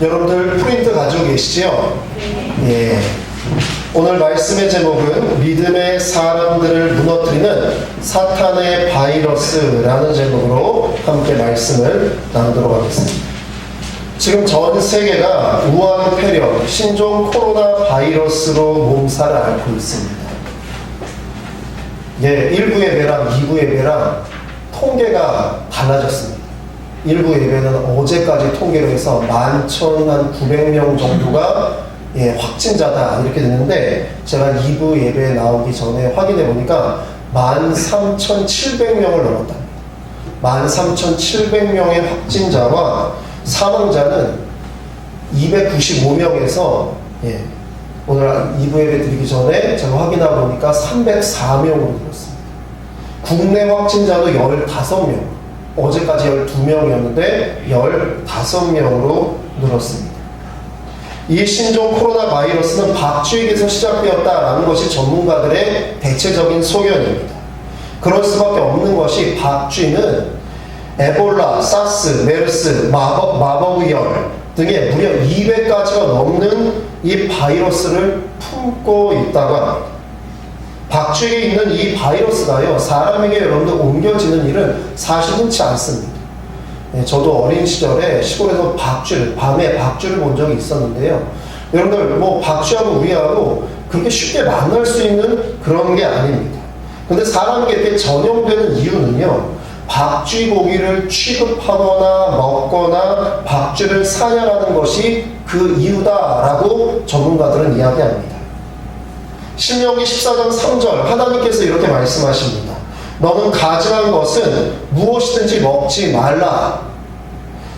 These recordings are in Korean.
여러분들 프린트 가지고 계시죠? 예. 오늘 말씀의 제목은 믿음의 사람들을 무너뜨리는 사탄의 바이러스라는 제목으로 함께 말씀을 나누도록 하겠습니다. 지금 전 세계가 우한 폐렴, 신종 코로나 바이러스로 몸살을 앓고 있습니다. 예, 1부 예배랑 2부 예배랑 통계가 달라졌습니다. 1부 예배는 어제까지 통계로 해서 11,900명 정도가 확진자다 이렇게 됐는데, 제가 2부 예배에 나오기 전에 확인해 보니까 13,700명을 넘었답니다. 13,700명의 확진자와 사망자는 295명에서 오늘 2부 예배 드리기 전에 제가 확인하고 보니까 304명으로 늘었습니다. 국내 확진자도 15명, 어제까지 12명이었는데 15명으로 늘었습니다. 이 신종 코로나 바이러스는 박쥐에게서 시작되었다라는 것이 전문가들의 대체적인 소견입니다. 그럴 수밖에 없는 것이 박쥐는 에볼라, 사스, 메르스, 마법의열 등의 무려 200가지가 넘는 이 바이러스를 품고 있다고 합니다. 박쥐에게 있는 이 바이러스가요, 사람에게 여러분들 옮겨지는 일은 사실 흔치 않습니다. 저도 어린 시절에 시골에서 밤에 박쥐를 본 적이 있었는데요. 여러분들, 박쥐하고 우리하고 그렇게 쉽게 만날 수 있는 그런 게 아닙니다. 근데 사람에게 이렇게 전염되는 이유는요, 박쥐 고기를 취급하거나 먹거나 박쥐를 사냥하는 것이 그 이유다라고 전문가들은 이야기합니다. 신명기 14장 3절 하나님께서 이렇게 말씀하십니다. 너는 가증한 것은 무엇이든지 먹지 말라.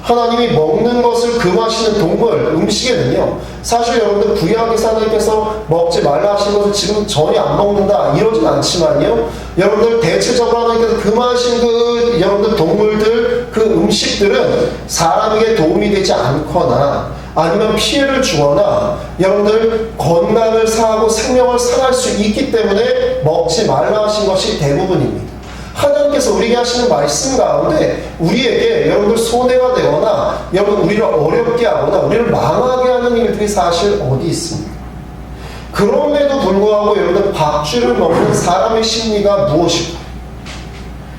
하나님이 먹는 것을 금하시는 동물, 음식에는요, 사실 여러분들 구약의 하나님께서 먹지 말라 하신 것을 지금 전혀 안 먹는다 이러진 않지만요, 여러분들 대체적으로 하나님께서 금하신 여러분들 동물들, 그 음식들은 사람에게 도움이 되지 않거나 아니면 피해를 주거나 여러분들 건강을 상하고 생명을 상할 수 있기 때문에 먹지 말라 하신 것이 대부분입니다. 하나님께서 우리에게 하시는 말씀 가운데 우리에게 여러분들 손해가 되거나 여러분 우리를 어렵게 하거나 우리를 망하게 하는 일들이 사실 어디 있습니까? 그럼에도 불구하고 여러분들 박쥐를 먹는 사람의 심리가 무엇일까?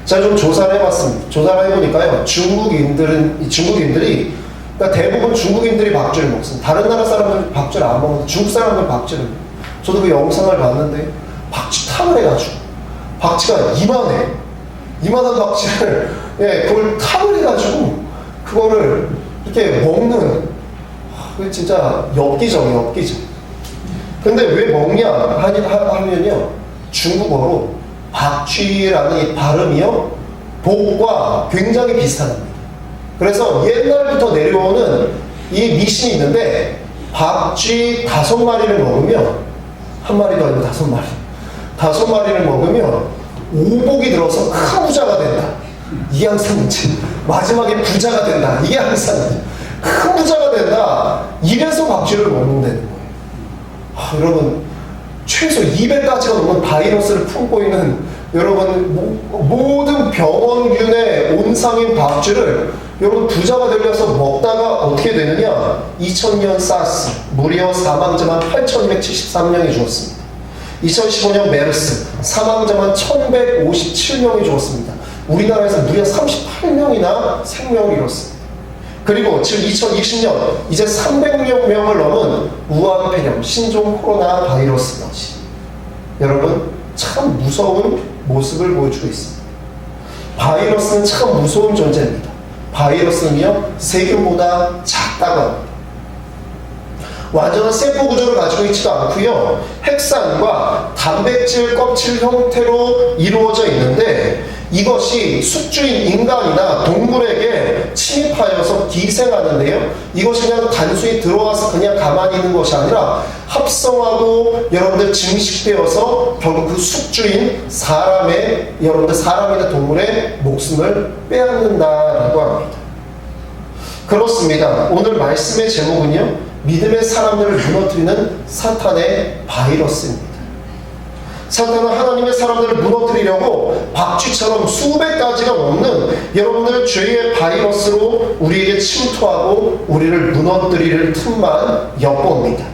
제가 좀 조사를 해봤습니다. 조사를 해보니까요, 중국인들이 그러니까 대부분 중국인들이 박쥐를 먹습니다. 다른 나라 사람들은 박쥐를 안 먹는데 중국 사람들은 박쥐를 먹어요. 저도 그 영상을 봤는데 박쥐탕을 해가지고 박쥐가 이만한 박쥐를 그걸 탕을 해가지고 그거를 이렇게 먹는, 그게 진짜 엽기적이에요. 근데 왜 먹냐 하면요, 중국어로 박쥐라는 이 발음이요, 복과 굉장히 비슷합니다. 그래서 옛날부터 내려오는 이 미신이 있는데, 박쥐 5마리를 먹으면, 한 마리도 아니고 5마리, 5마리를 먹으면 오복이 들어서 큰 부자가 된다. 이게 항상 문제. 마지막에 부자가 된다. 이게 항상 문제. 큰 부자가 된다. 이래서 박쥐를 먹는다는 거예요. 여러분, 최소 200가지가 넘는 바이러스를 품고 있는 여러분, 모든 병원균의 온상인 박쥐를 여러분 부자가 되려서 먹다가 어떻게 되느냐? 2000년 사스, 무려 사망자만 8,273명이 죽었습니다. 2015년 메르스, 사망자만 1,157명이 죽었습니다. 우리나라에서 무려 38명이나 생명을 잃었습니다. 그리고 지금 2020년 이제 300명을 넘은 우한 폐렴, 신종 코로나 바이러스까지. 여러분, 참 무서운 모습을 보여주고 있습니다. 바이러스는 참 무서운 존재입니다. 바이러스는요, 세균보다 작다고 합니다. 완전한 세포 구조를 가지고 있지도 않고요, 핵산과 단백질 껍질 형태로 이루어져 있는데, 이것이 숙주인 인간이나 동물에게 침입하여서 기생하는데요, 이것이 그냥 단순히 들어와서 그냥 가만히 있는 것이 아니라 합성하고 여러분들 증식되어서 결국 그 숙주인 사람이나 동물의 목숨을 빼앗는다라고 합니다. 그렇습니다. 오늘 말씀의 제목은요, 믿음의 사람들을 무너뜨리는 사탄의 바이러스입니다. 사탄은 하나님의 사람들을 무너뜨리려고 박쥐처럼 수백 가지가 넘는 여러분들 죄의 바이러스로 우리에게 침투하고 우리를 무너뜨릴 틈만 엿봅니다.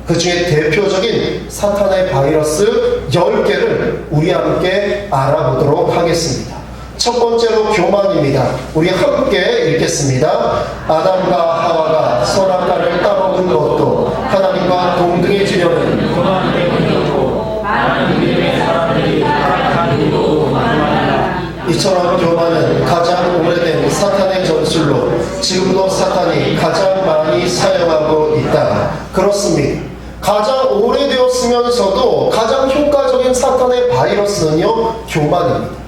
그 중에 대표적인 사탄의 바이러스 10개를 우리 함께 알아보도록 하겠습니다. 첫 번째로 교만입니다. 우리 함께 읽겠습니다. 아담과 하와가 선악과를 따먹은 것도 하나님과 동등해지려는 교만 때문이었고 많은 믿음의 사람들이 가르치고 마주하니라. 이처럼 교만은 가장 오래된 사탄의 전술로 지금도 사탄이 가장 많이 사용하고 있다. 그렇습니다. 가장 오래되었으면서도 가장 효과적인 사탄의 바이러스는요, 교만입니다.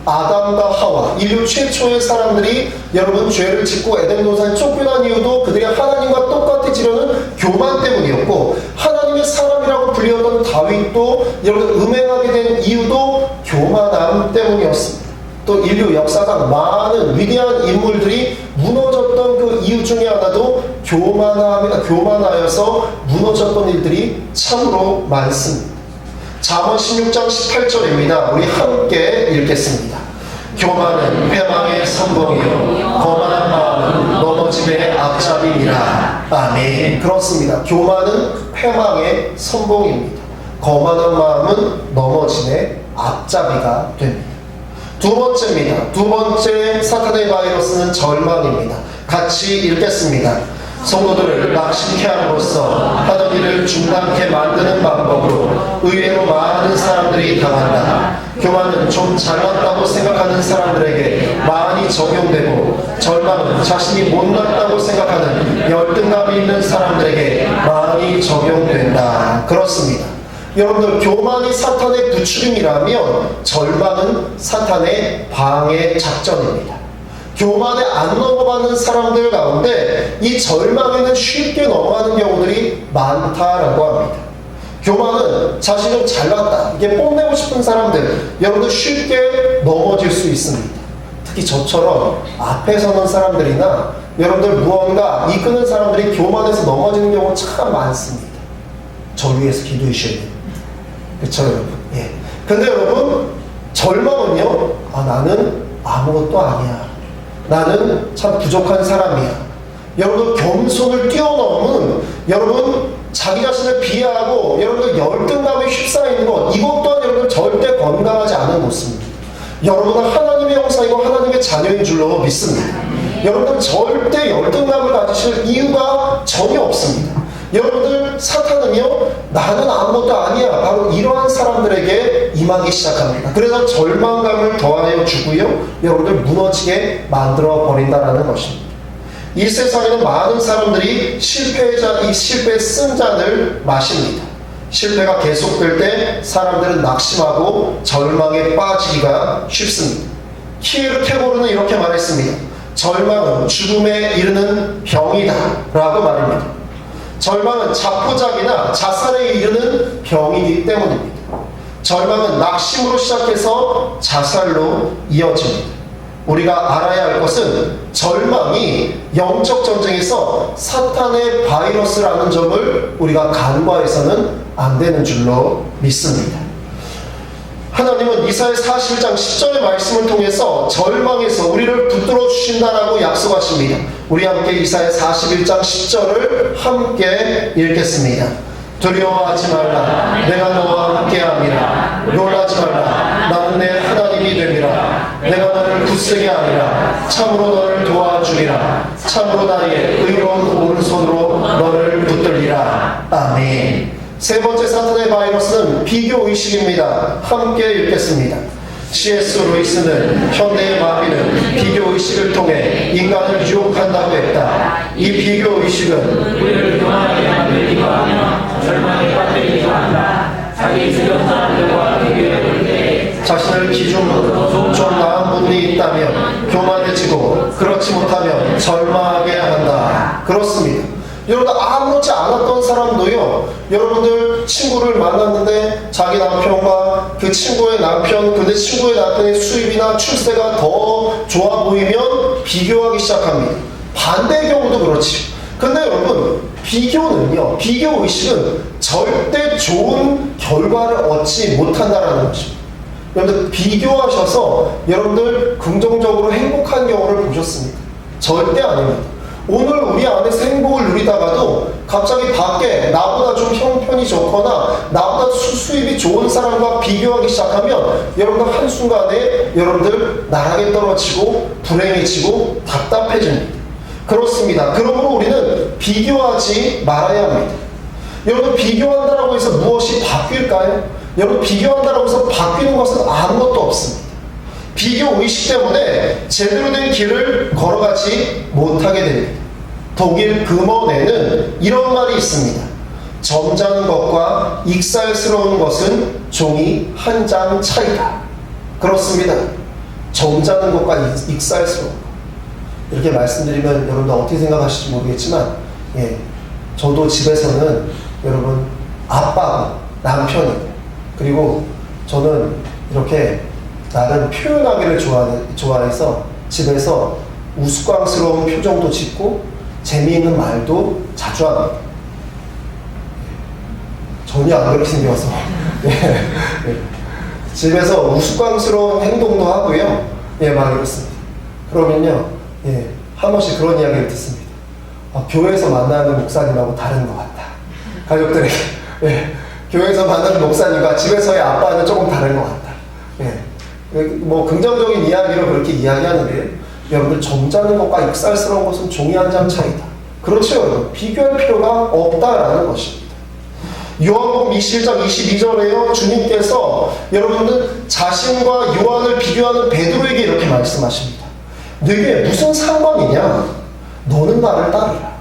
아담과 하와, 인류 최초의 사람들이 여러분 죄를 짓고 에덴 동산에 쫓겨난 이유도 그들이 하나님과 똑같아지려는 교만 때문이었고, 하나님의 사람이라고 불리었던 다윗도 여러분 음행하게 된 이유도 교만함 때문이었습니다. 또 인류 역사상 많은 위대한 인물들이 무너졌던 그 이유 중에 하나도 교만하여서 무너졌던 일들이 참으로 많습니다. 잠언 16장 18절입니다. 우리 함께 읽겠습니다. 교만은 패망의 선봉이요 거만한 마음은 넘어짐의 앞잡이니라. 아멘. 그렇습니다. 교만은 패망의 선봉입니다. 거만한 마음은 넘어짐의 앞잡이가 됩니다. 두 번째입니다. 두 번째 사탄의 바이러스는 절망입니다. 같이 읽겠습니다. 성도들을 낙심케 함으로써 하던 일을 중단케 만드는 방법으로 의외로 많은 사람들이 당한다. 교만은 좀 잘났다고 생각하는 사람들에게 많이 적용되고, 절망은 자신이 못났다고 생각하는 열등감이 있는 사람들에게 많이 적용된다. 그렇습니다. 여러분들, 교만이 사탄의 부추김이라면 절망은 사탄의 방해 작전입니다. 교만에 안 넘어가는 사람들 가운데 이 절망에는 쉽게 넘어가는 경우들이 많다라고 합니다. 교만은 자신이 좀 잘났다, 이게 뽐내고 싶은 사람들, 여러분들 쉽게 넘어질 수 있습니다. 특히 저처럼 앞에 서는 사람들이나 여러분들 무언가 이끄는 사람들이 교만해서 넘어지는 경우가 참 많습니다. 저 위해서 기도해 주셔야 돼요. 그렇죠, 여러분? 예. 근데 여러분, 절망은요, 나는 아무것도 아니야, 나는 참 부족한 사람이야, 여러분 겸손을 뛰어넘은, 여러분 자기 자신을 비하하고 여러분 열등감에 휩싸여 있는 것, 이것 또한 여러분 절대 건강하지 않은 모습입니다. 여러분은 하나님의 형상이고 하나님의 자녀인 줄로 믿습니다. 여러분은 절대 열등감을 가지실 이유가 전혀 없습니다. 여러분들, 사탄은요, 나는 아무것도 아니야, 바로 이러한 사람들에게 임하기 시작합니다. 그래서 절망감을 더하여 주고요, 여러분들 무너지게 만들어 버린다는 것입니다. 이 세상에는 많은 사람들이 이 실패의 쓴 잔을 마십니다. 실패가 계속될 때 사람들은 낙심하고 절망에 빠지기가 쉽습니다. 키에르 케고르는 이렇게 말했습니다. 절망은 죽음에 이르는 병이다 라고 말합니다. 절망은 자포자기나 자살에 이르는 병이기 때문입니다. 절망은 낙심으로 시작해서 자살로 이어집니다. 우리가 알아야 할 것은 절망이 영적 전쟁에서 사탄의 바이러스라는 점을 우리가 간과해서는 안 되는 줄로 믿습니다. 하나님은 이사야 41장 10절의 말씀을 통해서 절망에서 우리를 붙들어 주신다라고 약속하십니다. 우리 함께 이사야 41장 10절을 함께 읽겠습니다. 두려워하지 말라, 내가 너와 함께함이라. 놀라지 말라, 나는 내 하나님이 됨이라. 내가 너를 굳세게 하리라. 참으로 너를 도와주리라. 참으로 나의 의로운 오른손으로 너를 붙들리라. 아멘. 세 번째 사탄의 바이러스는 비교의식입니다. 함께 읽겠습니다. C.S. 루이스는 현대의 마귀는 비교의식을 통해 인간을 유혹한다고 했다. 이 비교의식은 우리를 교만하게 만들기도 하며 절망에 빠뜨리기도 한다. 자기 주변 사람들과 비교해볼 때 자신을 기준으로 좀 나은 부분이 있다면 교만해지고, 그렇지 못하면 절망하게 한다. 그렇습니다. 여러분, 아무렇지 않았던 사람도요, 여러분들 친구를 만났는데 자기 남편과 그 친구의 남편, 근데 친구의 남편의 수입이나 출세가 더 좋아 보이면 비교하기 시작합니다. 반대의 경우도 그렇지. 근데 여러분, 비교는요, 비교 의식은 절대 좋은 결과를 얻지 못한다는 것입니다. 여러분들 비교하셔서 여러분들 긍정적으로 행복한 경우를 보셨습니까? 절대 아닙니다. 오늘 우리 안에서 행복을 누리다가도 갑자기 밖에 나보다 좀 형편이 좋거나 나보다 수입이 좋은 사람과 비교하기 시작하면 여러분들 한순간에 여러분들 나락에 떨어지고 불행해지고 답답해집니다. 그렇습니다. 그러므로 우리는 비교하지 말아야 합니다. 여러분, 비교한다고 해서 무엇이 바뀔까요? 여러분, 비교한다고 해서 바뀌는 것은 아무것도 없습니다. 비교 의식 때문에 제대로 된 길을 걸어가지 못하게 됩니다. 독일 금어에는 이런 말이 있습니다. 점잖은 것과 익살스러운 것은 종이 한 장 차이다. 그렇습니다. 점잖은 것과 익살스러운 것. 이렇게 말씀드리면 여러분들 어떻게 생각하실지 모르겠지만, 예, 저도 집에서는 여러분 아빠고 남편이고, 그리고 저는 이렇게 나름 표현하기를 좋아해서 집에서 우스꽝스러운 표정도 짓고 재미있는 말도 자주 합니다. 전혀 안 그렇게 생겨서 집에서 우스꽝스러운 행동도 하고요. 예, 막 이렇습니다. 그러면요, 예, 한 번씩 그런 이야기를 듣습니다. 교회에서 만나는 목사님하고 다른 것 같다. 가족들에게. 예, 교회에서 만나는 목사님과 집에서의 아빠는 조금 다른 것 같다. 예, 뭐 긍정적인 이야기로 그렇게 이야기하는데, 여러분들 점잖은 것과 익살스러운 것은 종이 한 장 차이다. 그렇죠, 여러분. 비교할 필요가 없다라는 것입니다. 요한복음 21장 22절에요, 주님께서 여러분들 자신과 요한을 비교하는 베드로에게 이렇게 말씀하십니다. 너에게 무슨 상관이냐? 너는 나를 따르라.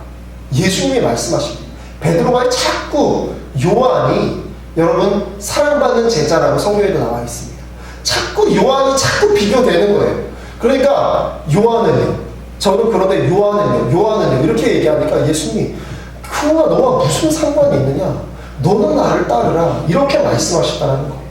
예수님이 말씀하십니다. 베드로가 자꾸 요한이 여러분 사랑받는 제자라고 성경에도 나와 있습니다. 자꾸 요한이 자꾸 비교되는 거예요. 그러니까 요한은요, 저는 그런데 요한은요 이렇게 얘기하니까 예수님이 그거가 너와 무슨 상관이 있느냐? 너는 나를 따르라. 이렇게 말씀하셨다는 거예요.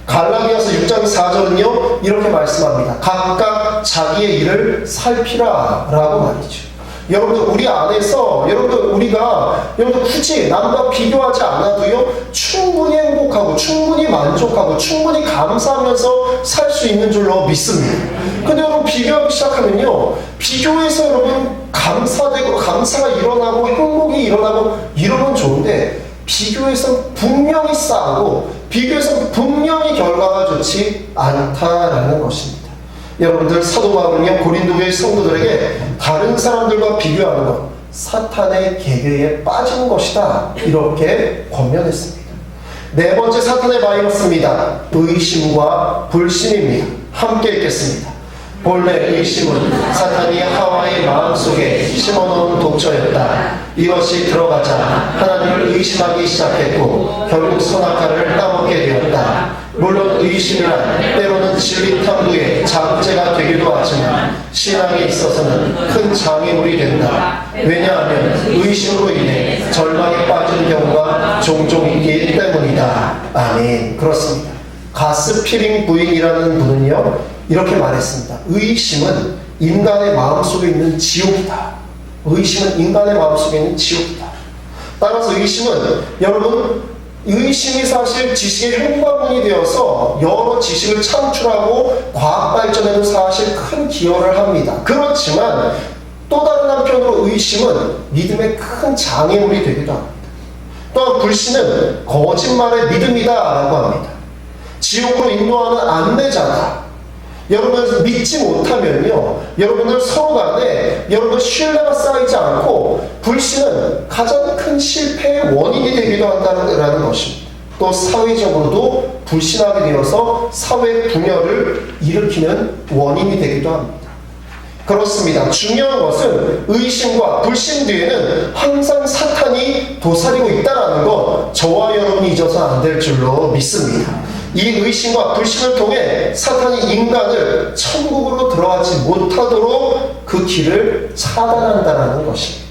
갈라디아서 6장 4절은요 이렇게 말씀합니다. 각각 자기의 일을 살피라 라고 말이죠. 여러분들 우리 안에서 우리가 굳이 남과 비교하지 않아도요 충분히 행복하고 충분히 만족하고 충분히 감사하면서 살 수 있는 줄로 믿습니다. 근데 여러분 비교하기 시작하면요 비교해서 여러분 감사가 일어나고 행복이 일어나고 이러면 좋은데 비교해서 분명히 싸우고 비교해서 분명히 결과가 좋지 않다라는 것입니다. 여러분들 사도 바울은요 고린도교의 성도들에게 다른 사람들과 비교하는 것 사탄의 계계에 빠지는 것이다 이렇게 권면했습니다. 네 번째 사탄의 바이러스입니다. 의심과 불신입니다. 함께 읽겠습니다. 본래 의심은 사탄이 하와의 마음속에 심어놓은 독초였다. 이것이 들어가자 하나님을 의심하기 시작했고 결국 선악과를 따먹게 되었다. 물론 의심이란 때로는 진리 탐구의 자극제가 되기도 하지만 신앙에 있어서는 큰 장애물이 된다. 왜냐하면 의심으로 인해 절망에 빠지는 경우가 종종 있기 때문이다. 아멘. 그렇습니다. 가스피링 부인이라는 분은요 이렇게 말했습니다. 의심은 인간의 마음속에 있는 지옥이다. 의심은 인간의 마음속에 있는 지옥이다. 따라서 의심은 여러분 의심이 사실 지식의 현관문이 되어서 여러 지식을 창출하고 과학 발전에도 사실 큰 기여를 합니다. 그렇지만 또 다른 한편으로 의심은 믿음의 큰 장애물이 되기도 합니다. 또한 불신은 거짓말의 믿음이다 라고 합니다. 지옥으로 인도하는 안내자다. 여러분 믿지 못하면요 여러분들 서로 간에 여러분 신뢰가 쌓이지 않고 불신은 가장 큰 실패의 원인이 되기도 한다는 것입니다. 또 사회적으로도 불신하게 되어서 사회 분열을 일으키는 원인이 되기도 합니다. 그렇습니다. 중요한 것은 의심과 불신 뒤에는 항상 사탄이 도사리고 있다는 것 저와 여러분이 잊어서 안 될 줄로 믿습니다. 이 의심과 불신을 통해 사탄이 인간을 천국으로 들어가지 못하도록 그 길을 차단한다는 것입니다.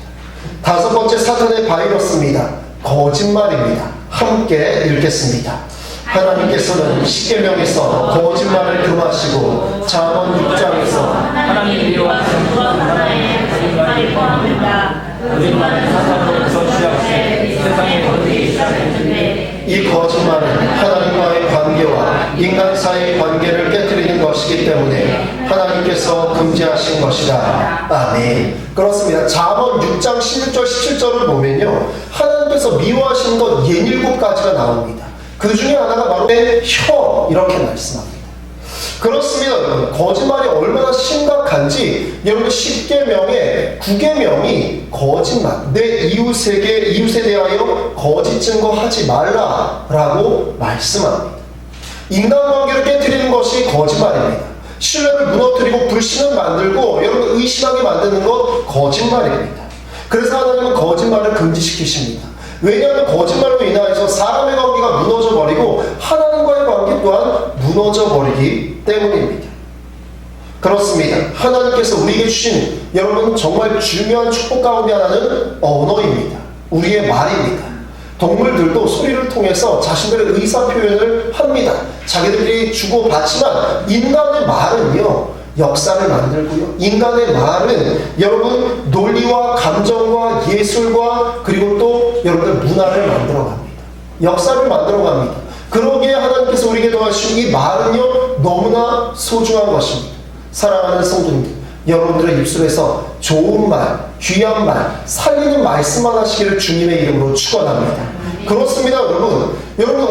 다섯 번째 사탄의 바이러스입니다. 거짓말입니다. 함께 읽겠습니다. 하나님께서는 십계명에서 거짓말을 금하시고 잠언 6장에서 하나님의 미워하시는 것 하나의 거짓말이 포함된다. 거짓말은 사탄으로부터 시작해 세상에 번지기 시작했는데 이 거짓말은 하나님과의 관계와 인간 사이의 관계를 깨뜨리는 것이기 때문에 하나님께서 금지하신 것이다. 아멘. 그렇습니다. 잠언 6장 16절 17절을 보면요, 하나님께서 미워하시는 것 17가지가 나옵니다. 그 중에 하나가 바로 내 혀, 이렇게 말씀합니다. 그렇습니다. 여러분, 거짓말이 얼마나 심각한지 여러분 10계명의 9계명이 거짓말, 내 이웃에 대하여 거짓 증거하지 말라라고 말씀합니다. 인간관계를 깨뜨리는 것이 거짓말입니다. 신뢰를 무너뜨리고 불신을 만들고 여러분 의심하게 만드는 것 거짓말입니다. 그래서 하나님은 거짓말을 금지시키십니다. 왜냐하면 거짓말로 인하여서 사람의 관계가 무너져버리고 하나님과의 관계 또한 무너져버리기 때문입니다. 그렇습니다. 하나님께서 우리에게 주신 여러분 정말 중요한 축복 가운데 하나는 언어입니다. 우리의 말입니다. 동물들도 소리를 통해서 자신들의 의사표현을 합니다. 자기들이 주고받지만 인간의 말은요, 역사를 만들고요, 인간의 말은 여러분 논리와 감정과 예술과 그리고 또 여러분들 문화를 만들어갑니다. 역사를 만들어갑니다. 그러기에 하나님께서 우리에게 더하신 이 말은요 너무나 소중한 것입니다. 사랑하는 성도님들, 여러분들의 입술에서 좋은 말, 귀한 말, 살리는 말씀만 하시기를 주님의 이름으로 축원합니다. 그렇습니다. 여러분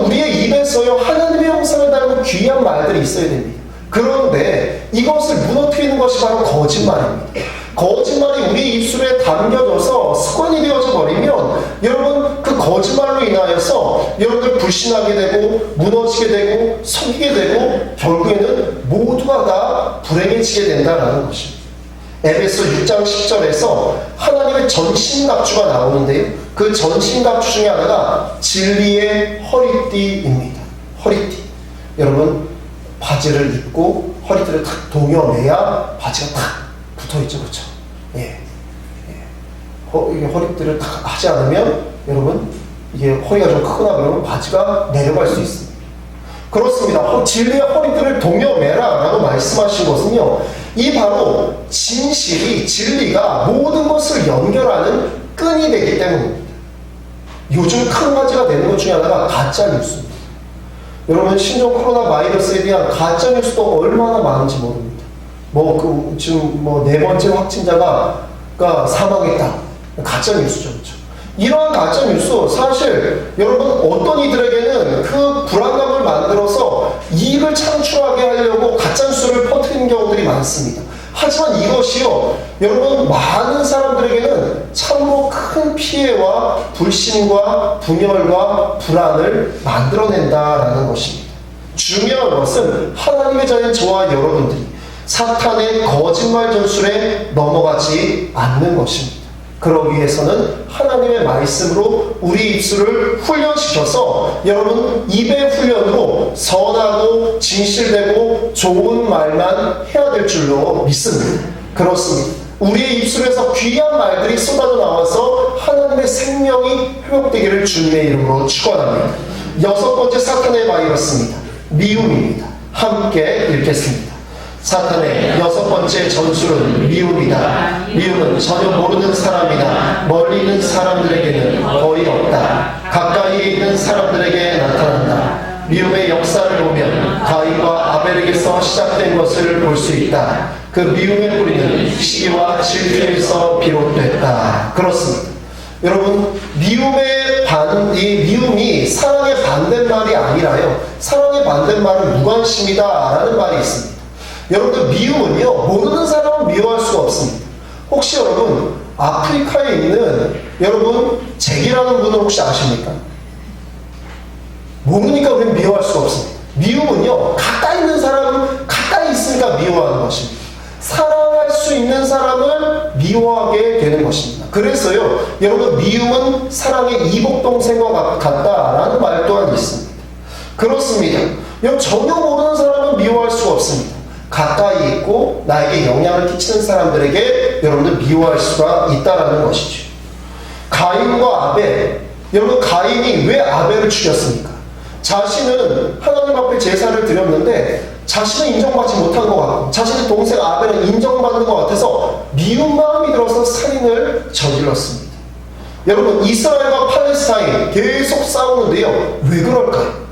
우리의 입에서요 하나님의 형상을 닮은 귀한 말들이 있어야 됩니다. 그런데 이것을 무너뜨리는 것이 바로 거짓말입니다. 거짓말이 우리 입술에 담겨져서 습관이 되어져 버리면 여러분 그 거짓말로 인하여서 여러분들 불신하게 되고 무너지게 되고 속이게 되고 결국에는 모두가 다 불행해지게 된다는 것입니다. 에베소 6장 10절에서 하나님의 전신갑주가 나오는데요, 그 전신갑주 중에 하나가 진리의 허리띠입니다. 허리띠. 여러분 바지를 입고 허리띠를 탁 동여매야 바지가 탁 붙어있죠, 그렇죠? 예. 이게 허리띠를 탁 하지 않으면 여러분 이게 허리가 좀 크거나 그러면 바지가 내려갈 수 있습니다. 그렇습니다. 진리의 허리띠를 동여매라 라고 말씀하신 것은요, 이 바로 진실이, 진리가 모든 것을 연결하는 끈이 되기 때문입니다. 요즘 큰 가지가 되는 것 중에 하나가 가짜뉴스입니다. 여러분 신종 코로나 바이러스에 대한 가짜뉴스도 얼마나 많은지 모릅니다. 지금 4번째 확진자가 사망했다. 가짜뉴스죠. 그렇죠? 이러한 가짜뉴스, 사실 여러분 어떤 이들에게는 그 불안감을 만들어서 이익을 창출하게 하려고 가짜뉴스를 퍼뜨리는 경우들이 많습니다. 하지만 이것이요, 여러분 많은 사람들에게는 참으로 큰 피해와 불신과 분열과 불안을 만들어낸다라는 것입니다. 중요한 것은 하나님의 자녀인 저와 여러분들이 사탄의 거짓말 전술에 넘어가지 않는 것입니다. 그러기 위해서는 하나님의 말씀으로 우리 입술을 훈련시켜서 여러분 입의 훈련으로 선하고 진실되고 좋은 말만 해야 될 줄로 믿습니다. 그렇습니다. 우리의 입술에서 귀한 말들이 쏟아져 나와서 하나님의 생명이 회복되기를 주님의 이름으로 축원합니다. 6번째 사탄의 바이러스입니다. 미움입니다. 함께 읽겠습니다. 사탄의 6번째 전술은 미움이다. 미움은 전혀 모르는 사람이나 멀리 있는 사람들에게는 거의 없다. 가까이 있는 사람들에게 나타난다. 미움의 역사를 보면 가인과 아벨에게서 시작된 것을 볼 수 있다. 그 미움의 뿌리는 시기와 질투에서 비롯됐다. 그렇습니다. 여러분 이 미움이 사랑의 반대말이 아니라요, 사랑의 반대말은 무관심이다 라는 말이 있습니다. 여러분들 미움은요 모르는 사람은 미워할 수가 없습니다. 혹시 여러분 아프리카에 있는 여러분 잭이라는 분을 혹시 아십니까? 모르니까 우리는 미워할 수가 없습니다. 미움은요 가까이 있는 사람은 가까이 있으니까 미워하는 것입니다. 사랑할 수 있는 사람을 미워하게 되는 것입니다. 그래서요 여러분 미움은 사랑의 이복동생과 같다라는 말 또한 있습니다. 그렇습니다. 여러분 전혀 모르는 사람은 미워할 수가 없습니다. 가까이 있고 나에게 영향을 끼치는 사람들에게 여러분들 미워할 수가 있다라는 것이죠. 가인과 아벨, 여러분 가인이 왜 아벨을 죽였습니까? 자신은 하나님 앞에 제사를 드렸는데 자신은 인정받지 못한 것 같고 자신의 동생 아벨은 인정받는 것 같아서 미운 마음이 들어서 살인을 저질렀습니다. 여러분, 이스라엘과 팔레스타인 계속 싸우는데요. 왜 그럴까요?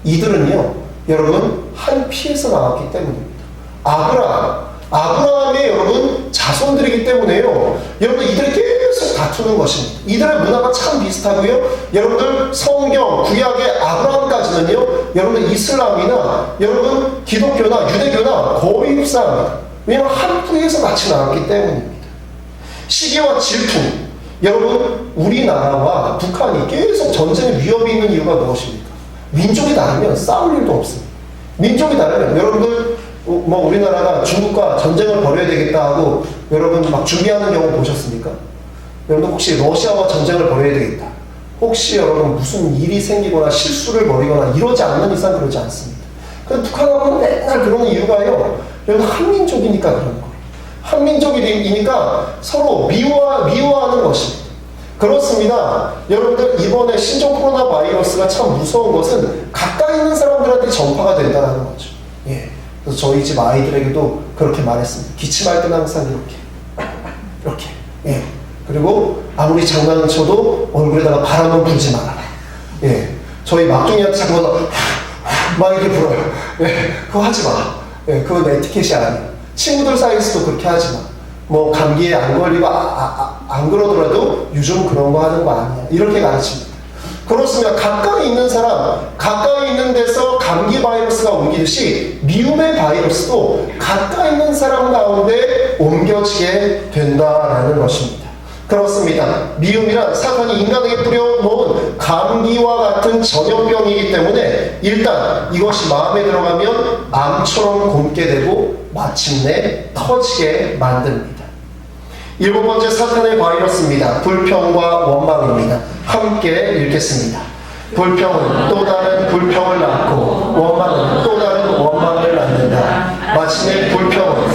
이들은요, 여러분, 한 피에서 나왔기 때문입니다. 아브라함의 여러분 자손들이기 때문에요. 여러분, 이들이 계속 다투는 것입니다. 이들의 문화가 참 비슷하고요. 여러분들 성경 구약의 아브라함까지는요, 여러분 이슬람이나 여러분 기독교나 유대교나 거의 흡사합니다. 왜냐하면 한 뿌리에서 같이 나왔기 때문입니다. 시기와 질투. 여러분, 우리나라와 북한이 계속 전쟁의 위협이 있는 이유가 무엇입니까? 민족이 다르면 싸울 일도 없습니다. 민족이 다르면 여러분들 뭐 우리나라가 중국과 전쟁을 벌여야 되겠다 하고 여러분 막 준비하는 경우 보셨습니까? 여러분 혹시 러시아와 전쟁을 벌여야 되겠다, 혹시 여러분 무슨 일이 생기거나 실수를 벌이거나 이러지 않는 이상 그러지 않습니다. 근데 북한하고는 맨날 그러는 이유가요, 여러분 한민족이니까 그런 거예요. 한민족이니까 서로 미워하는 것입니다. 그렇습니다. 여러분들, 이번에 신종 코로나 바이러스가 참 무서운 것은 가까이 있는 사람들한테 전파가 된다는 거죠. 예. 그래서 저희 집 아이들에게도 그렇게 말했습니다. 기침할 때는 항상 이렇게. 예. 그리고 아무리 장난을 쳐도 얼굴에다가 바람은 불지 말아라. 예. 저희 막둥이한테 자꾸 막 이렇게 불어요. 예. 그거 하지 마. 예. 그건 에티켓이 아니야. 친구들 사이에서도 그렇게 하지 마. 뭐 감기에 안 걸리고 안 그러더라도 요즘 그런 거 하는 거 아니야. 이렇게 가르칩니다. 그렇습니다. 가까이 있는 사람, 가까이 있는 데서 감기 바이러스가 옮기듯이 미움의 바이러스도 가까이 있는 사람 가운데 옮겨지게 된다라는 것입니다. 그렇습니다. 미움이란 사탄이 인간에게 뿌려놓은 감기와 같은 전염병이기 때문에 일단 이것이 마음에 들어가면 암처럼 곪게 되고 마침내 터지게 만듭니다. 7번째 사탄의 바이러스입니다. 불평과 원망입니다. 함께 읽겠습니다. 불평은 또 다른 불평을 낳고 원망은 또 다른 원망을 낳는다. 마침내 불평은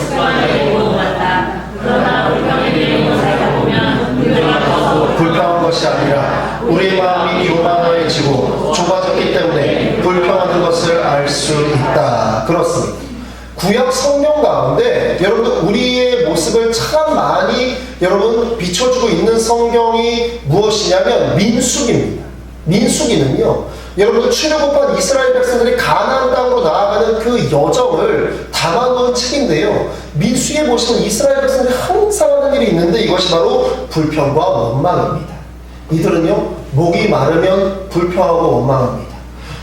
불평한 것이 아니라 우리 마음이 교만해지고 좁아졌기 때문에 불평하는 것을 알 수 있다. 그렇습니다. 구약 성경 가운데 여러분 우리의 모습을 참 많이 여러분 비춰주고 있는 성경이 무엇이냐면 민수기입니다. 민수기는요, 여러분 출애굽한 이스라엘 백성들이 가나안 땅으로 나아가는 그 여정을 담아놓은 책인데요. 민수기에 보시면 이스라엘 백성들이 항상 하는 일이 있는데 이것이 바로 불평과 원망입니다. 이들은요, 목이 마르면 불평하고 원망합니다.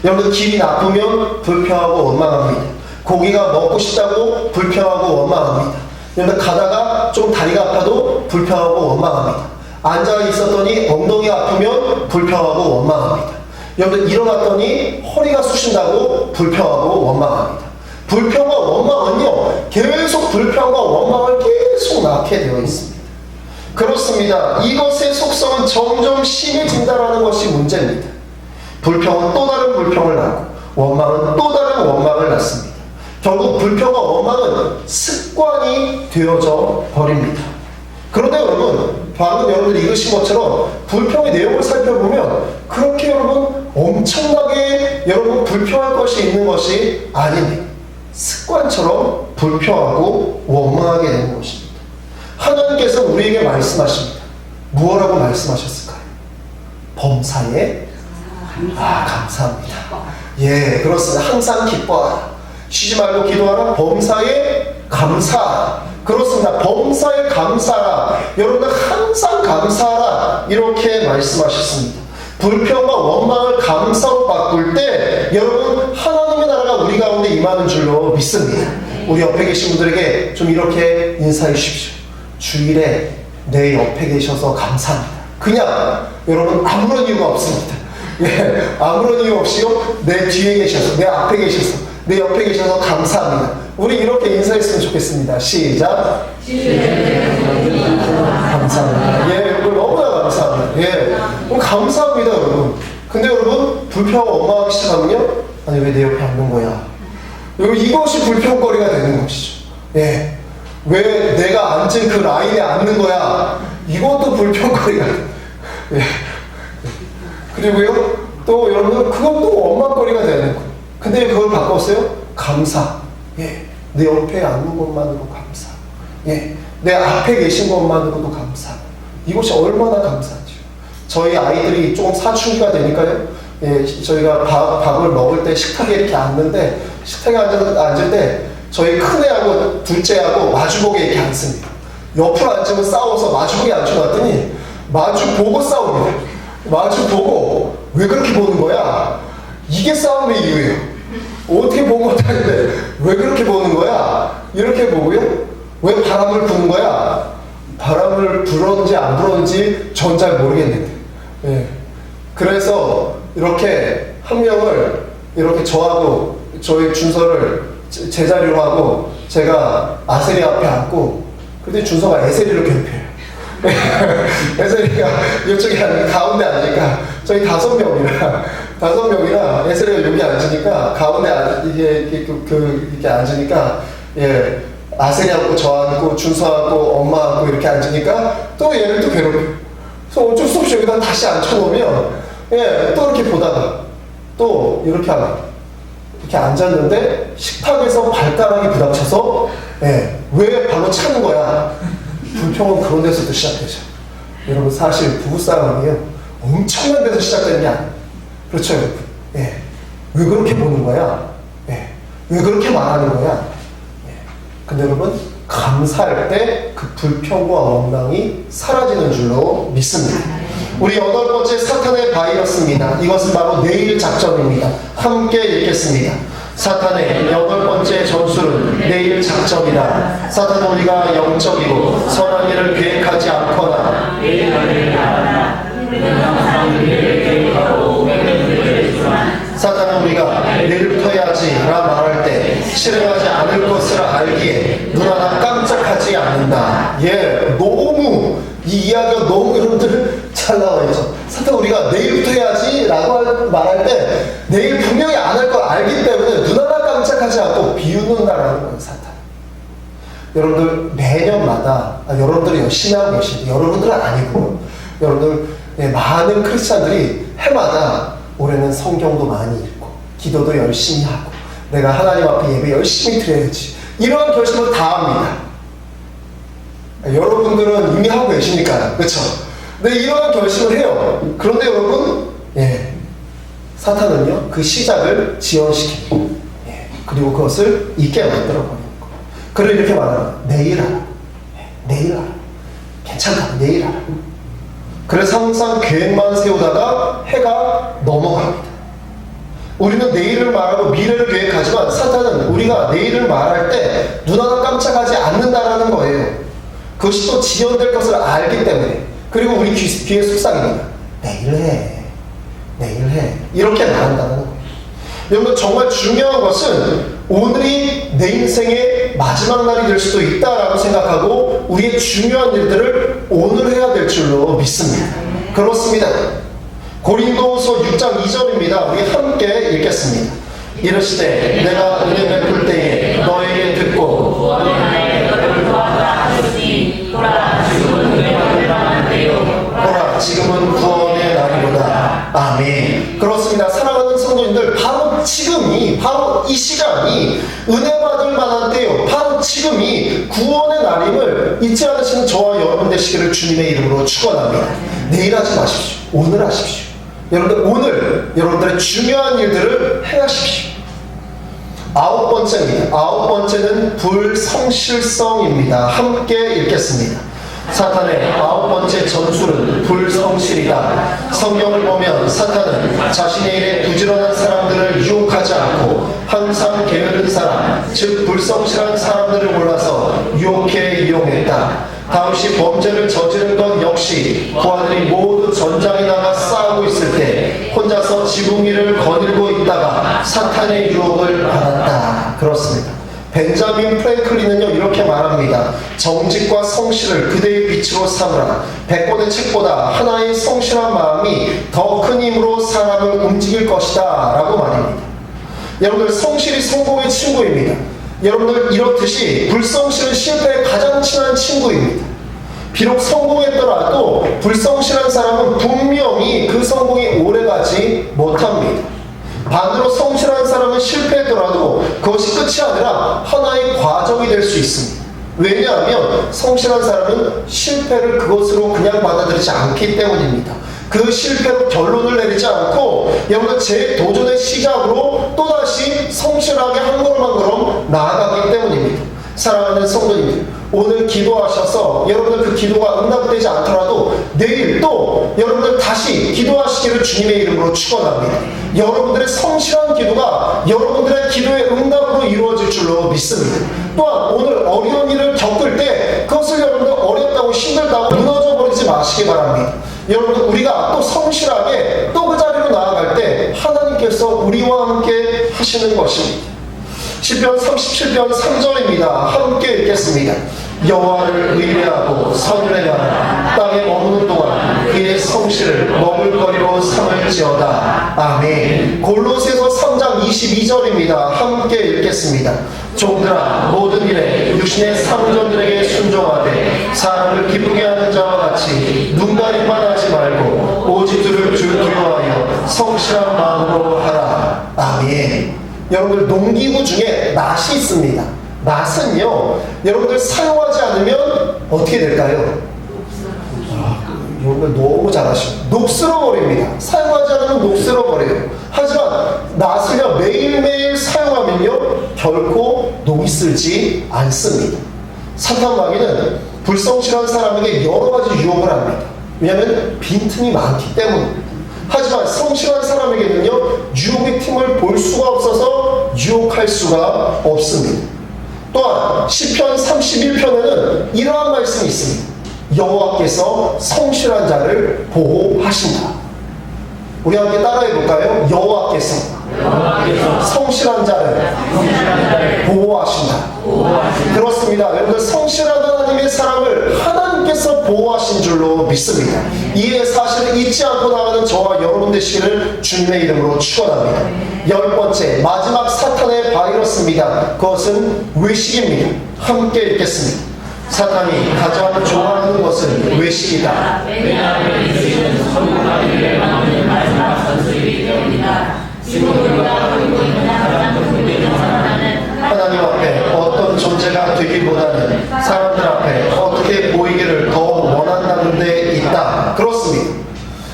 여러분 길이 나쁘면 불평하고 원망합니다. 고기가 먹고 싶다고 불평하고 원망합니다. 여러분 가다가 좀 다리가 아파도 불평하고 원망합니다. 앉아 있었더니 엉덩이가 아프면 불평하고 원망합니다. 여러분 일어났더니 허리가 쑤신다고 불평하고 원망합니다. 불평과 원망은요, 계속 불평과 원망을 계속 낳게 되어 있습니다. 그렇습니다. 이것의 속성은 점점 심해진다라는 것이 문제입니다. 불평은 또 다른 불평을 낳고 원망은 또 다른 원망을 낳습니다. 결국 불평과 원망은 습관이 되어져 버립니다. 그런데 여러분, 방금 여러분들이 읽으신 것처럼 불평의 내용을 살펴보면 그렇게 여러분 엄청나게 여러분 불평할 것이 있는 것이 아닙니다. 습관처럼 불평하고 원망하게 되는 것입니다. 하나님께서 우리에게 말씀하십니다. 무엇라고 말씀하셨을까요? 범사에 감사합니다. 예, 그렇습니다. 항상 기뻐하라. 쉬지 말고 기도하라. 범사에 감사하라. 그렇습니다. 범사에 감사하라. 여러분들 항상 감사하라. 이렇게 말씀하셨습니다. 불평과 원망을 감사로 바꿀 때 여러분 하나님의 나라가 우리 가운데 임하는 줄로 믿습니다. 우리 옆에 계신 분들에게 좀 이렇게 인사해 주십시오. 주일에 내 옆에 계셔서 감사합니다. 그냥 여러분 아무런 이유가 없습니다. 예, 아무런 이유 없이요, 내 뒤에 계셔서, 내 앞에 계셔서, 내 옆에 계셔서 감사합니다. 우리 이렇게 인사했으면 좋겠습니다. 시작. 감사합니다. 예, 여러분 너무나 감사합니다. 예, 감사합니다, 여러분. 근데 여러분 불평하고 원망하기 시작하면요, 아니 왜 내 옆에 앉는 거야? 여러분 이것이 불평거리가 되는 것이죠. 예, 왜 내가 앉은 그 라인에 앉는 거야? 이것도 불평거리가. 예. 그리고요, 또 여러분 그것도 원망거리가 되는 거예요. 근데 그걸 바꿨어요? 감사. 예, 내 옆에 앉는 것만으로 감사. 예, 내 앞에 계신 것만으로도 감사. 이것이 얼마나 감사하죠. 저희 아이들이 조금 사춘기가 되니까요. 예, 저희가 밥을 먹을 때 식탁에 이렇게 앉는데, 식탁에 앉을 때 저희 큰애하고 둘째하고 마주보게 이렇게 앉습니다. 옆으로 앉으면 싸워서 마주보게 앉혀놨더니 마주보고 싸웁니다. 마주보고 왜 그렇게 보는 거야? 이게 싸움의 이유예요. 어떻게 보고 못하는데 왜 그렇게 보는 거야? 이렇게 보고요. 왜 바람을 부는 거야? 바람을 불었는지 안 불었는지 전 잘 모르겠는데. 예. 그래서 이렇게 한 명을 이렇게 저하고 저희 준서를 제자리로 하고 제가 아세리 앞에 앉고, 근데 준서가 에세리를 괴롭혀요. 에세리가 이쪽에 가운데 앉으니까 저희 5명이라 에세리가 여기 앉으니까 가운데 이렇게 앉으니까 예, 아세리하고 저 앉고 준서하고 엄마하고 이렇게 앉으니까 또 얘를 또 괴롭혀요. 그래서 어쩔 수 없이 여기다 다시 앉혀놓으면 예, 또 이렇게 보다가 또 이렇게 하나 이렇게 앉았는데 식탁에서 발가락이 부닥쳐서 예, 왜 발로 차는 거야? 불평은 그런 데서도 시작되죠. 여러분 사실 부부싸움이요 엄청난 데서 시작되는 게 아니에요. 그렇죠 여러분? 예. 왜 그렇게 보는 거야? 예. 왜 그렇게 말하는 거야? 예. 근데 여러분 감사할 때 그 불평과 원망이 사라지는 줄로 믿습니다. 우리 8번째 사탄의 바이러스입니다. 이것은 바로 내일 작전입니다. 함께 읽겠습니다. 사탄의 8번째 전술은 내일 작전이다. 사탄은 우리가 영적이고 선한 일을 계획하지 않거나 사탄은 우리가 내일부터 해야지 라 말할 때 실행하지 않을 것을 알기에 눈 하나 깜짝하지 않는다. 예, 너무 이 이야기가 너무 여러분들 잘 나와 있죠. 사탄 우리가 내일부터 해야지 라고 말할 때 내일 분명히 안 할 걸 알기 때문에 눈 하나 깜짝하지 않고 비웃는다라는 거예요. 사탄. 여러분들 매년마다 여러분들이 열심히 하고 계시는데 여러분들은 아니고 여러분들 많은 크리스찬들이 해마다 올해는 성경도 많이 읽고 기도도 열심히 하고 내가 하나님 앞에 예배 열심히 드려야지 이러한 결심을 다 합니다. 여러분들은 이미 하고 계시니까요. 그렇죠? 근데 이러한 결심을 해요. 그런데 여러분 사탄은요 그 시작을 지연시킵니다. 그리고 그것을 잊게 만들어버리는 거예요. 그를 이렇게 말하는 내일 하라. 내일 하라. 괜찮다. 내일 하라. 그래서 항상 계획만 세우다가 해가 넘어갑니다. 우리는 내일을 말하고 미래를 계획하지만 사탄은 우리가 내일을 말할 때 눈 하나 깜짝하지 않는다라는 거예요. 그것이 또 지연될 것을 알기 때문에. 그리고 우리 귀의 속삭입니다. 내일 해. 내일 해. 이렇게 말한다는 거예요. 여러분 정말 중요한 것은 오늘이 내 인생의 마지막 날이 될 수도 있다라고 생각하고 우리의 중요한 일들을 오늘 해야 될 줄로 믿습니다. 그렇습니다. 고린도후서 6장 2절입니다. 우리 함께 읽겠습니다. 이르시되 내가 은혜 베풀 때에 너에게 듣고 보라 지금은 구원의 날이로다. 아멘. 그렇습니다. 사랑하는 성도님들 바로 지금이 바로 이 시간이 은혜 받을 만한 때요. 바로 지금이 구원의 날임을 잊지 않으시는 저와 여러분 되시기를 주님의 이름으로 축원합니다. 내일 하지 마십시오. 오늘 하십시오. 여러분들 오늘 여러분들의 중요한 일들을 행하십시오. 9번째입니다. 9번째는 불성실성입니다. 함께 읽겠습니다. 사탄의 9번째 전술은 불성실이다. 성경을 보면 사탄은 자신의 일에 부지런한 사람들을 유혹하지 않고 항상 게으른 사람, 즉 불성실한 사람들을 골라서 유혹해 이용했다. 다윗이 범죄를 저지른 것 역시 부하들이 모두 전장에 나가 싸우고 있을 때 혼자서 지붕 위를 거닐고 있다가 사탄의 유혹을 받았다. 그렇습니다. 벤자민 프랭클린은요 이렇게 말합니다. 정직과 성실을 그대의 빛으로 삼으라. 100권의 책보다 하나의 성실한 마음이 더 큰 힘으로 사람을 움직일 것이다 라고 말합니다. 여러분들 성실이 성공의 친구입니다. 여러분들 이렇듯이 불성실은 실패의 가장 친한 친구입니다. 비록 성공했더라도 불성실한 사람은 분명히 그 성공이 오래가지 못합니다. 반대로 성실한 사람은 실패했더라도 그것이 끝이 아니라 하나의 과정이 될 수 있습니다. 왜냐하면 성실한 사람은 실패를 그것으로 그냥 받아들이지 않기 때문입니다. 그 실패로 결론을 내리지 않고 여러분 재도전의 시작으로 또다시 성실하게 한 걸음 한 걸음 나아가기 때문입니다. 사랑하는 성도님들, 오늘 기도하셔서 여러분들 그 기도가 응답되지 않더라도 내일 또 여러분들 다시 기도하시기를 주님의 이름으로 축원합니다. 여러분들의 성실한 기도가 여러분들의 기도의 응답으로 이루어질 줄로 믿습니다. 또한 오늘 어려운 일을 겪을 때 그것을 여러분들 어렵다고 힘들다고 무너져 버리지 마시기 바랍니다. 여러분 우리가 또 성실하게 또 그 자리로 나아갈 때 하나님께서 우리와 함께 하시는 것입니다. 시편 37편 3절입니다. 함께 읽겠습니다. 여호와를 의뢰하고 선을 행하라. 땅에 머무는 동안 그의 성실을 머물거리로 삼을지어다. 아멘. 골로새서 3장 22절입니다. 함께 읽겠습니다. 종들아 모든 일에 육신의 상전들에게 순종하되 사람을 기쁘게 하는 자와 같이 눈가림만 하지 말고 오직 주를 두려워하여 성실한 마음으로 하라. 아멘. 여러분들 농기구 중에 낫이 있습니다. 낫은요 여러분들 사용하지 않으면 어떻게 될까요? 여러분들 너무 잘하시고 녹슬어 버립니다. 사용하지 않으면 녹슬어 버려요. 하지만 낫을요 매일매일 사용하면요 결코 녹이 슬지 않습니다. 사탄 마귀는 불성실한 사람에게 여러 가지 유혹을 합니다. 왜냐하면 빈틈이 많기 때문입니다. 하지만 성실한 사람에게는요 유혹의 틈을 볼 수가 없어서 유혹할 수가 없습니다. 또한 시편 31편에는 이러한 말씀이 있습니다. 여호와께서 성실한 자를 보호하신다. 우리 함께 따라해 볼까요? 여호와께서 성실한 자를 보호하신다. 그렇습니다. 여러분들 성실한 하나님의 사람을 하나님께서 보호하신 줄로 믿습니다. 이에 사실을 잊지 않고 나가는 저와 여러분 되시기를 주님의 이름으로 축원합니다. 10번째 마지막 사탄의 바이러스입니다. 그것은 외식입니다. 함께 읽겠습니다. 사탄이 가장 좋아하는 것은 외식이다. 왜냐하면 외식은 천국하기를 만드는 마지막 선수이기 때문이다. 지금 우리가 하고 있는 가장 큰 문제는 하나님 앞에 어떤 존재가 되기보다는 사람들 앞에 어떻게 보이기를 더 원한다는 데 있다. 그렇습니다.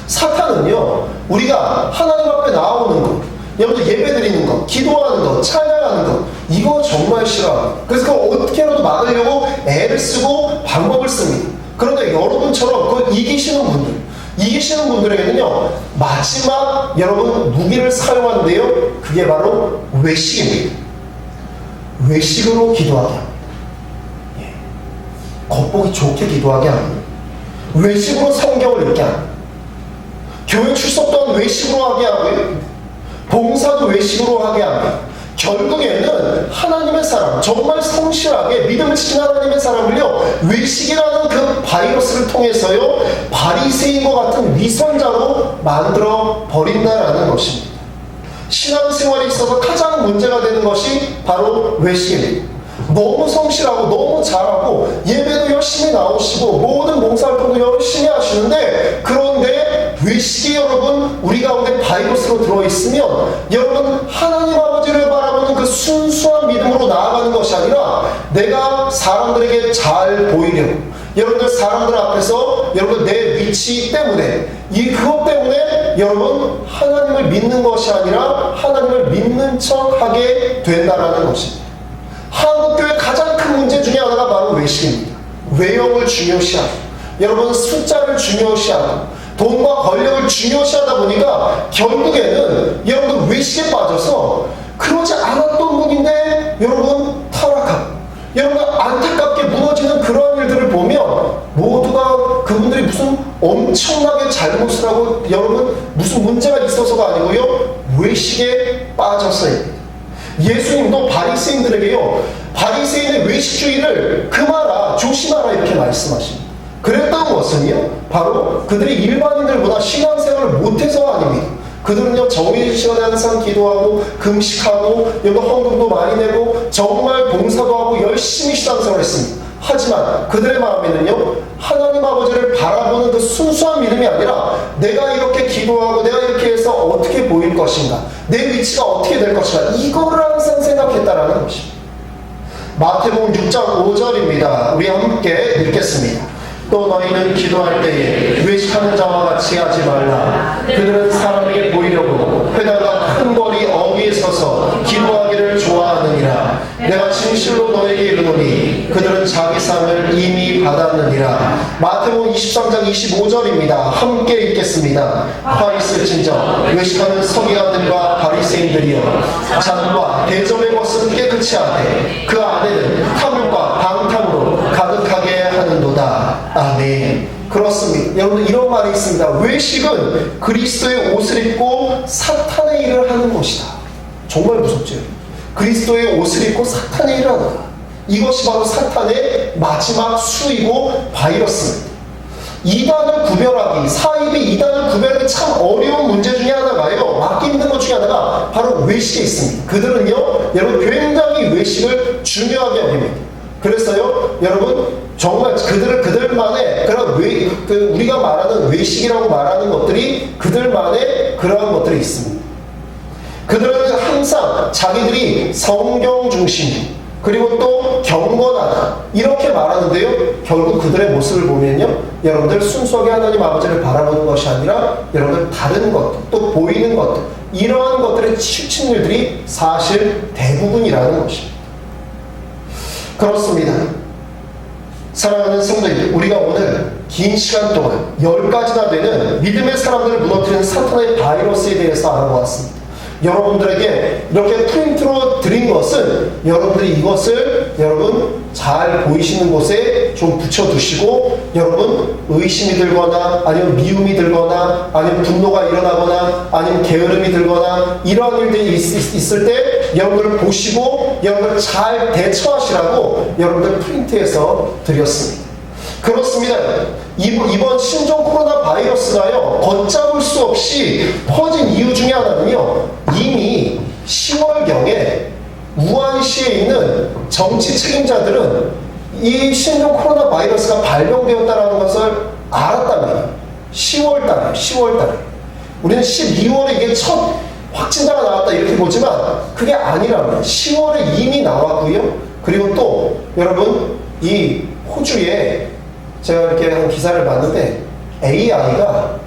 사탄은요 우리가 하나님 앞에 나오는 것, 여러분들 예배 드리는 것, 기도하는 것, 찬양하는 것, 이거 정말 싫어합니다. 그래서 그거 어떻게라도 막으려고 애를 쓰고 방법을 씁니다. 그런데 여러분처럼 그걸 이기시는 분들에게는요 마지막 여러분 무기를 사용하는데요 그게 바로 외식입니다. 외식으로 기도하게 합니다. 예. 겉보기 좋게 기도하게 합니다. 외식으로 성경을 읽게 합니다. 교회 출석 또한 외식으로 하게 하고요. 봉사도 외식으로 하게 합니다. 결국에는 하나님의 사람, 정말 성실하게 믿음을 지킨 하나님의 사람을요 외식이라는 그 바이러스를 통해서요 바리새인과 같은 위선자로 만들어 버린다라는 것입니다. 신앙생활에 있어서 가장 문제가 되는 것이 바로 외식입니다. 너무 성실하고 너무 잘하고 예배도 열심히 나오시고 모든 봉사활동도 열심히 하시는데 그런데 외식이 여러분 우리 가운데 바이러스로 들어있으면 여러분 하나님 아버지를 바라보는 그 순수한 믿음으로 나아가는 것이 아니라 내가 사람들에게 잘 보이려고 여러분들 사람들 앞에서 여러분 내 위치 때문에 그것 때문에 여러분 하나님을 믿는 것이 아니라 하나님을 믿는 척 하게 된다라는 것입니다. 한국교회 가장 큰 문제 중에 하나가 바로 외식입니다. 외형을 중요시하고 여러분 숫자를 중요시하고 돈과 권력을 중요시하다 보니까 결국에는 여러분 외식에 빠져서 그러지 않았던 분인데 여러분 타락하고 여러분 안타깝게 무너지는 그러한 일들을 보면 모두가 그분들이 무슨 엄청나게 잘못을 하고 여러분 무슨 문제가 있어서가 아니고요 외식에 빠져서입니다. 예수님도 바리새인들에게요 바리새인의 외식주의를 금하라 조심하라 이렇게 말씀하십니다. 그랬던 것은요 바로 그들이 일반인들보다 신앙생활을 못해서가 아닙니다. 그들은요 정일 시간에 항상 기도하고 금식하고 여기 헌금도 많이 내고 정말 봉사도 하고 열심히 신앙생활을 했습니다. 하지만 그들의 마음에는요 하나님 아버지를 바라보는 그 순수한 믿음이 아니라 내가 이렇게 기도하고 내가 이렇게 해서 어떻게 보일 것인가, 내 위치가 어떻게 될 것인가, 이거를 항상 생각했다라는 것입니다. 마태복음 6장 5절입니다. 우리 함께 읽겠습니다. 또 너희는 기도할 때에 외식하는 자와 같이 하지 말라. 그들은 사람에게 보이려고 회당과 큰 거리 어귀에 서서 기도하기를 좋아하느니라. 내가 진실로 너에게 이르노니 그들은 자기 상을 이미 받았느니라. 마태복음 23장 25절입니다. 함께 읽겠습니다. 화 있을진저 외식하는 서기관들과 바리새인들이여, 잔과 대접의 것은 깨끗이 하되 그 안에는 탐욕과 방탕으로 가득하게 하는도다. 아멘. 그렇습니다. 여러분, 이런 말이 있습니다. 외식은 그리스도의 옷을 입고 사탄의 일을 하는 것이다. 정말 무섭죠. 그리스도의 옷을 입고 사탄의 일을 한다. 이것이 바로 사탄의 마지막 수이고 바이러스입니다. 이단을 구별하기, 사입이 이단을 구별하기 참 어려운 문제 중에 하나가요, 막기 힘든 것 중에 하나가 바로 외식에 있습니다. 그들은요, 여러분, 굉장히 외식을 중요하게 여깁니다. 그래서요, 여러분, 정말 그들만의 그런 우리가 말하는 외식이라고 말하는 것들이 그들만의 그러한 것들이 있습니다. 그들은 항상 자기들이 성경 중심, 그리고 또 경건하다, 이렇게 말하는데요, 결국 그들의 모습을 보면요, 여러분들 순수하게 하나님 아버지를 바라보는 것이 아니라 여러분들 다른 것들, 또 보이는 것들, 이러한 것들에 치우친 일들이 사실 대부분이라는 것입니다. 그렇습니다. 사랑하는 성도님들, 우리가 오늘 긴 시간 동안 10가지나 되는 믿음의 사람들을 무너뜨리는 사탄의 바이러스에 대해서 알아보았습니다. 여러분들에게 이렇게 프린트로 드린 것은 여러분들이 이것을 여러분 잘 보이시는 곳에 좀 붙여두시고, 여러분 의심이 들거나 아니면 미움이 들거나 아니면 분노가 일어나거나 아니면 게으름이 들거나 이러한 일들이 있을 때 여러분들을 보시고 여러분들 잘 대처하시라고 여러분들 프린트해서 드렸습니다. 그렇습니다. 이번 신종 코로나 바이러스가요, 걷잡을 수 없이 퍼진 이유 중에 하나는요, 이미 10월경에 우한시에 있는 정치 책임자들은 이 신종 코로나 바이러스가 발병되었다는 것을 알았답니다. 10월달에. 우리는 12월에 이게 첫 확진자가 나왔다 이렇게 보지만 그게 아니랍니다. 10월에 이미 나왔고요. 그리고 또 여러분, 이 호주에 제가 이렇게 한 기사를 봤는데 AI가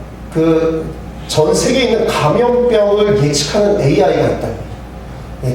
전 세계에 있는 감염병을 예측하는 AI가 있다.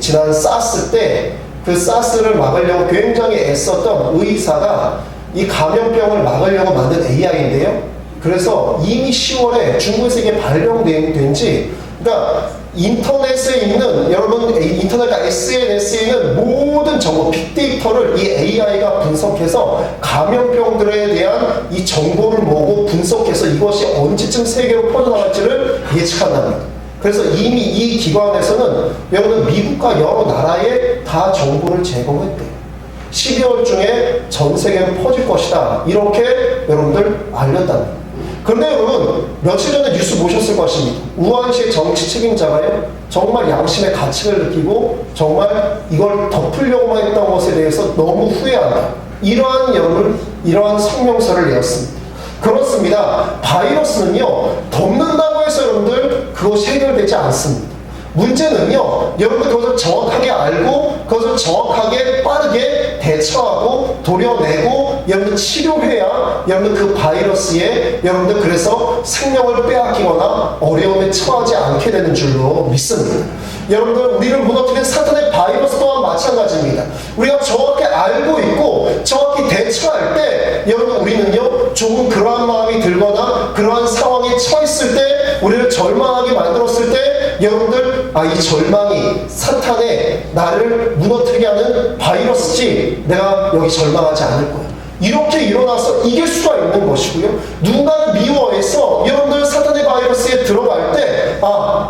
지난 사스 때 그 사스를 막으려고 굉장히 애썼던 의사가 이 감염병을 막으려고 만든 AI인데요. 그래서 이미 10월에 중국에서 이게 발병된 지, 그러니까 인터넷에 있는 여러분, 인터넷과 SNS에 있는 모든 정보, 빅데이터를 이 AI가 분석해서 감염병들에 대한 이 정보를 모으고 분석해서 이것이 언제쯤 세계로 퍼져나갈지를 예측한답니다. 그래서 이미 이 기관에서는 여러분 미국과 여러 나라에 다 정보를 제공했대요. 12월 중에 전 세계로 퍼질 것이다, 이렇게 여러분들 알렸답니다. 그런데 여러분, 며칠 전에 뉴스 보셨을 것입니다. 우한시의 정치 책임자가요, 정말 양심의 가책을 느끼고 정말 이걸 덮으려고만 했던 것에 대해서 너무 후회한다, 이러한 성명서를 내었습니다. 그렇습니다. 바이러스는요, 덮는다고 해서 여러분들 그것이 해결되지 않습니다. 문제는요, 여러분들 그것을 정확하게 알고 그것을 정확하게 빠르게 대처하고 도려내고 여러분들 치료해야 여러분들 그 바이러스에 여러분들 그래서 생명을 빼앗기거나 어려움에 처하지 않게 되는 줄로 믿습니다. 여러분들, 우리를 무너뜨리는 사탄의 바이러스 또한 마찬가지입니다. 우리가 정확히 알고 있고 정확히 대처할 때 여러분, 우리는요, 조금 그러한 마음이 들거나 그러한 상황에 처했을 때, 우리를 절망하게 만들었을 때 여러분들, 이 절망이 사탄의 나를 무너뜨리게 하는 바이러스지, 내가 여기 절망하지 않을 거야, 이렇게 일어나서 이길 수가 있는 것이고요. 누군가를 미워해서 여러분들 사탄의 바이러스에 들어갈 때,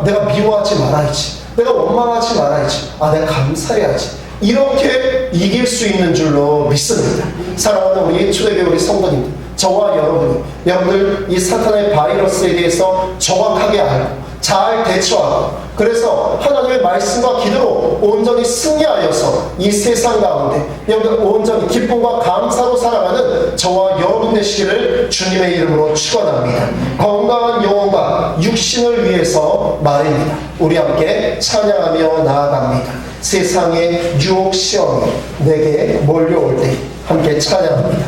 내가 미워하지 말아야지, 내가 원망하지 말아야지, 내가 감사해야지, 이렇게 이길 수 있는 줄로 믿습니다. 사랑하는 우리 초대교회 우리 성도님들, 저와 여러분들 이 사탄의 바이러스에 대해서 정확하게 알고 잘 대처하고, 그래서 하나님의 말씀과 기도로 온전히 승리하여서 이 세상 가운데 여러분들 온전히 기쁨과 감사로 살아가는 저와 여러분 되시기를 주님의 이름으로 축원합니다. 건강한 영혼과 육신을 위해서 말입니다. 우리 함께 찬양하며 나아갑니다. 세상의 유혹 시험이 내게 몰려올 때 함께 찬양합니다.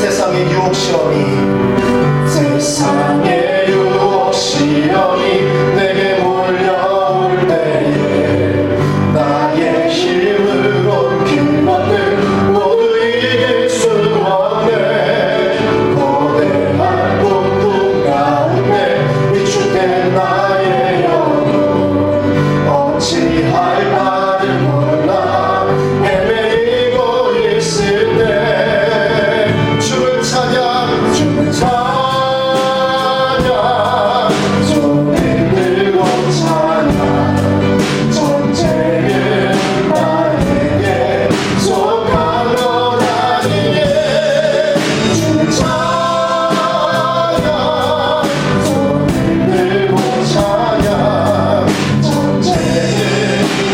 세상의 유혹 시험이 세상의 유혹 시험이 내게 몰려올 때에 나의 힘으로 길만들 모두 이길 수 없네. 거대한 고통 가운데 위축된 나의 영혼 어찌할 바를 몰라 헤매이고 있을 때 주를 찬양 주를 찬양 손을 들고 찬양 전쟁은 나에게 속한 것 아니네. 주를 찬양 손을 들고 찬양 전쟁은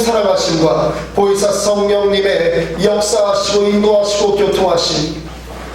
사랑하심과 보혜사 성령님의 역사하시고 인도하시고 교통하심,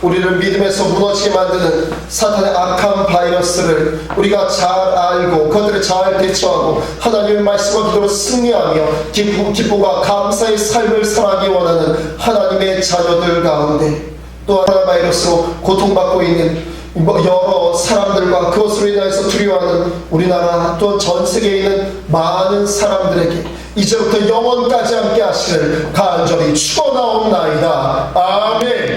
우리를 믿음에서 무너지게 만드는 사탄의 악한 바이러스를 우리가 잘 알고 그것들을 잘 대처하고 하나님의 말씀과 기도로 승리하며 기쁨과 감사의 삶을 살아가기 원하는 하나님의 자녀들 가운데, 또 하나 바이러스로 고통받고 있는 여러 사람들과 그것으로 인해서 두려워하는 우리나라 또한 전 세계에 있는 많은 사람들에게 이제부터 영원까지 함께 하시를 간절히 축원하옵나이다. 아멘.